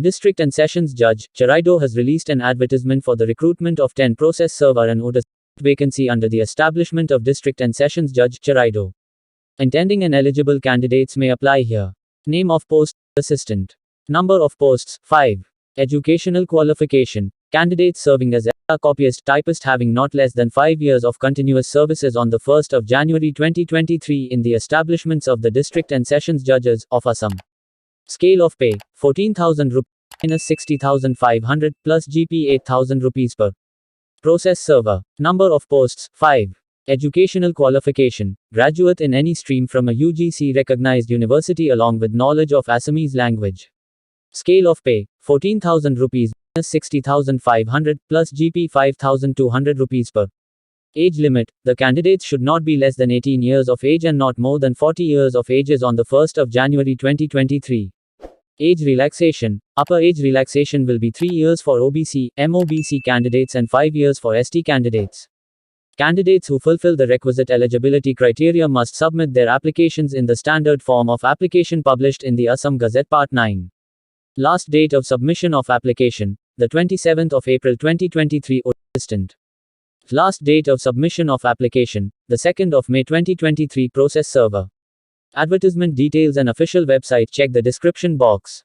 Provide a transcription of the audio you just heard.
District and Sessions Judge, Chiraido has released an advertisement for the recruitment of 10 process server and order vacancy under the establishment of District and Sessions Judge, Chiraido. Intending and eligible candidates may apply here. Name of post, Assistant. Number of posts, 5. Educational qualification. Candidates serving as a copyist typist having not less than 5 years of continuous services on the 1st of January 2023 in the establishments of the District and Sessions Judges of Assam. Scale of pay, 14,000 rupees minus 60,500 plus GP 8,000 rupees per process server. Number of posts, 5. Educational qualification, graduate in any stream from a UGC recognized university along with knowledge of Assamese language. Scale of pay, 14,000 rupees minus 60,500 plus GP 5,200 rupees per. Age limit, the candidates should not be less than 18 years of age and not more than 40 years of ages on the 1st of January 2023. Age relaxation, upper age relaxation will be 3 years for OBC, MOBC candidates and 5 years for ST candidates. Candidates who fulfill the requisite eligibility criteria must submit their applications in the standard form of application published in the Assam Gazette Part 9. Last date of submission of application, the 27th of April 2023. Assistant. Last date of submission of application, the 2nd of May 2023. Process server. Advertisement details and official website, check the description box.